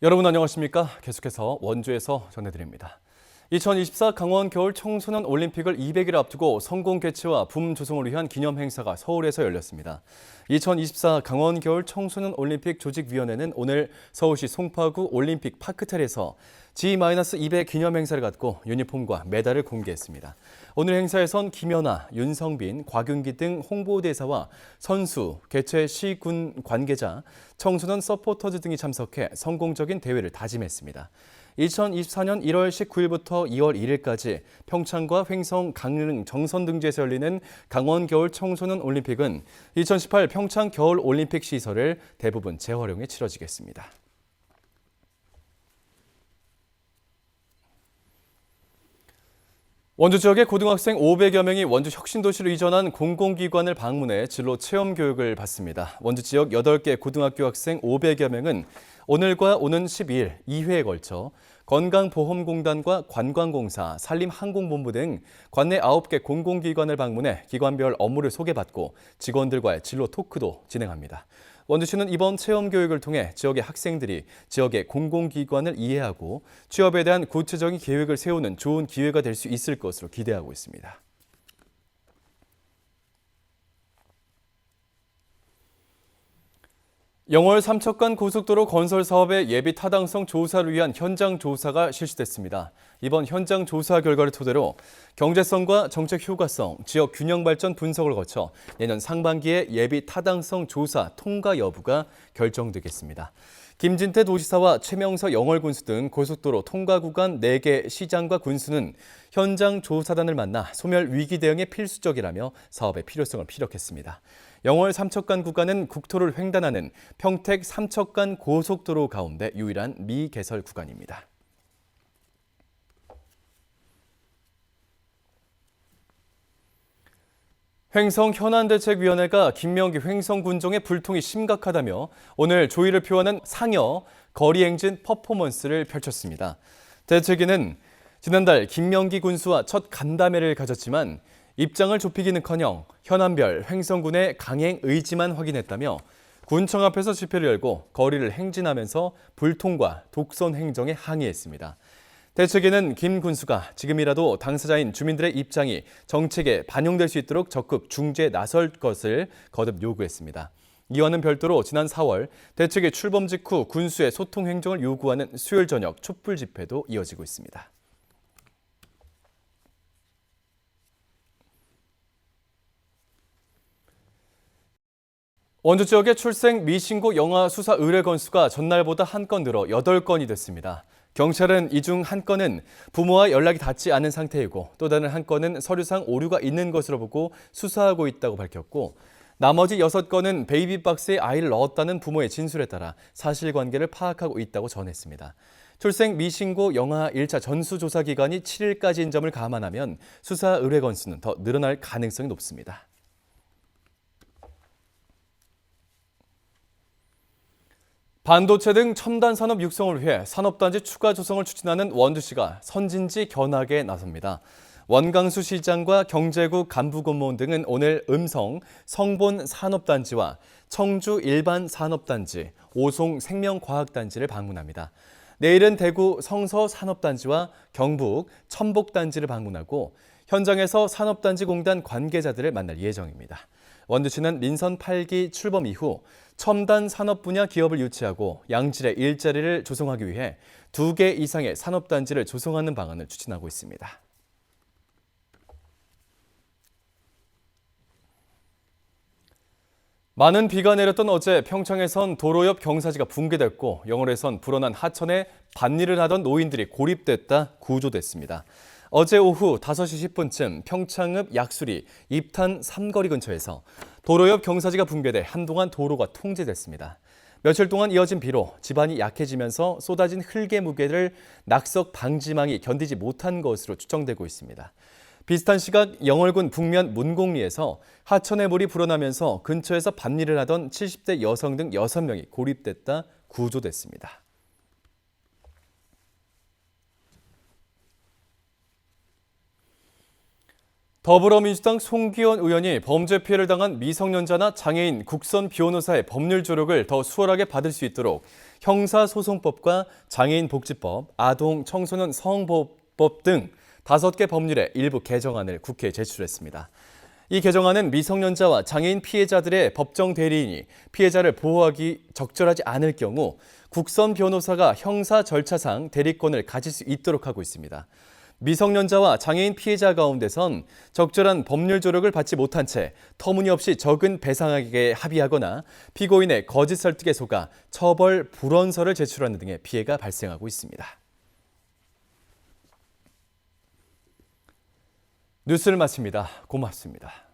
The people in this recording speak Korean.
여러분 안녕하십니까? 계속해서 원주에서 전해드립니다. 2024 강원 겨울 청소년 올림픽을 200일 앞두고 성공 개최와 붐 조성을 위한 기념 행사가 서울에서 열렸습니다. 2024 강원 겨울 청소년 올림픽 조직위원회는 오늘 서울시 송파구 올림픽 파크텔에서 G-200 기념 행사를 갖고 유니폼과 메달을 공개했습니다. 오늘 행사에선 김연아, 윤성빈, 곽윤기 등 홍보대사와 선수, 개최 시군 관계자, 청소년 서포터즈 등이 참석해 성공적인 대회를 다짐했습니다. 2024년 1월 19일부터 2월 1일까지 평창과 횡성, 강릉, 정선 등지에서 열리는 강원 겨울 청소년 올림픽은 2018 평창 겨울 올림픽 시설을 대부분 재활용해 치러지겠습니다. 원주 지역의 고등학생 500여 명이 원주 혁신도시로 이전한 공공기관을 방문해 진로 체험 교육을 받습니다. 원주 지역 8개 고등학교 학생 500여 명은 오늘과 오는 12일 2회에 걸쳐 건강보험공단과 관광공사, 산림항공본부 등 관내 9개 공공기관을 방문해 기관별 업무를 소개받고 직원들과의 진로 토크도 진행합니다. 원주시는 이번 체험 교육을 통해 지역의 학생들이 지역의 공공기관을 이해하고 취업에 대한 구체적인 계획을 세우는 좋은 기회가 될 수 있을 것으로 기대하고 있습니다. 영월 삼척간 고속도로 건설 사업의 예비 타당성 조사를 위한 현장 조사가 실시됐습니다. 이번 현장 조사 결과를 토대로 경제성과 정책 효과성, 지역 균형 발전 분석을 거쳐 내년 상반기에 예비 타당성 조사 통과 여부가 결정되겠습니다. 김진태 도지사와 최명서 영월군수 등 고속도로 통과 구간 4개 시장과 군수는 현장 조사단을 만나 소멸 위기 대응에 필수적이라며 사업의 필요성을 피력했습니다. 영월 삼척간 구간은 국토를 횡단하는 평택 삼척간 고속도로 가운데 유일한 미개설 구간입니다. 횡성 현안대책위원회가 김명기 횡성군정의 불통이 심각하다며 오늘 조의를 표하는 상여 거리행진 퍼포먼스를 펼쳤습니다. 대책위는 지난달 김명기 군수와 첫 간담회를 가졌지만 입장을 좁히기는커녕 현안별 횡성군의 강행 의지만 확인했다며 군청 앞에서 집회를 열고 거리를 행진하면서 불통과 독선 행정에 항의했습니다. 대책위는 김 군수가 지금이라도 당사자인 주민들의 입장이 정책에 반영될 수 있도록 적극 중재에 나설 것을 거듭 요구했습니다. 이와는 별도로 지난 4월 대책위 출범 직후 군수의 소통 행정을 요구하는 수요일 저녁 촛불 집회도 이어지고 있습니다. 원주 지역의 출생 미신고 영아 수사 의뢰 건수가 전날보다 한 건 늘어 8건이 됐습니다. 경찰은 이 중 한 건은 부모와 연락이 닿지 않은 상태이고 또 다른 한 건은 서류상 오류가 있는 것으로 보고 수사하고 있다고 밝혔고 나머지 6건은 베이비박스에 아이를 넣었다는 부모의 진술에 따라 사실관계를 파악하고 있다고 전했습니다. 출생 미신고 영아 1차 전수조사 기간이 7일까지인 점을 감안하면 수사 의뢰 건수는 더 늘어날 가능성이 높습니다. 반도체 등 첨단 산업 육성을 위해 산업단지 추가 조성을 추진하는 원주시가 선진지 견학에 나섭니다. 원광수 시장과 경제국 간부공무원 등은 오늘 음성 성본 산업단지와 청주 일반 산업단지, 오송 생명과학단지를 방문합니다. 내일은 대구 성서 산업단지와 경북 천복단지를 방문하고 현장에서 산업단지공단 관계자들을 만날 예정입니다. 원주시는 민선 8기 출범 이후 첨단 산업 분야 기업을 유치하고 양질의 일자리를 조성하기 위해 2개 이상의 산업단지를 조성하는 방안을 추진하고 있습니다. 많은 비가 내렸던 어제 평창에선 도로 옆 경사지가 붕괴됐고 영월에선 불어난 하천에 밭일을 하던 노인들이 고립됐다 구조됐습니다. 어제 오후 5시 10분쯤 평창읍 약수리 입탄 삼거리 근처에서 도로 옆 경사지가 붕괴돼 한동안 도로가 통제됐습니다. 며칠 동안 이어진 비로 지반이 약해지면서 쏟아진 흙의 무게를 낙석 방지망이 견디지 못한 것으로 추정되고 있습니다. 비슷한 시각 영월군 북면 문곡리에서 하천에 물이 불어나면서 근처에서 밭일을 하던 70대 여성 등 6명이 고립됐다 구조됐습니다. 더불어민주당 송기현 의원이 범죄 피해를 당한 미성년자나 장애인, 국선 변호사의 법률 조력을 더 수월하게 받을 수 있도록 형사소송법과 장애인복지법, 아동 청소년 성보호법 등 5개 법률의 일부 개정안을 국회에 제출했습니다. 이 개정안은 미성년자와 장애인 피해자들의 법정 대리인이 피해자를 보호하기 적절하지 않을 경우 국선 변호사가 형사 절차상 대리권을 가질 수 있도록 하고 있습니다. 미성년자와 장애인 피해자 가운데선 적절한 법률 조력을 받지 못한 채 터무니없이 적은 배상액에 합의하거나 피고인의 거짓 설득에 속아 처벌 불원서를 제출하는 등의 피해가 발생하고 있습니다. 뉴스를 마칩니다. 고맙습니다.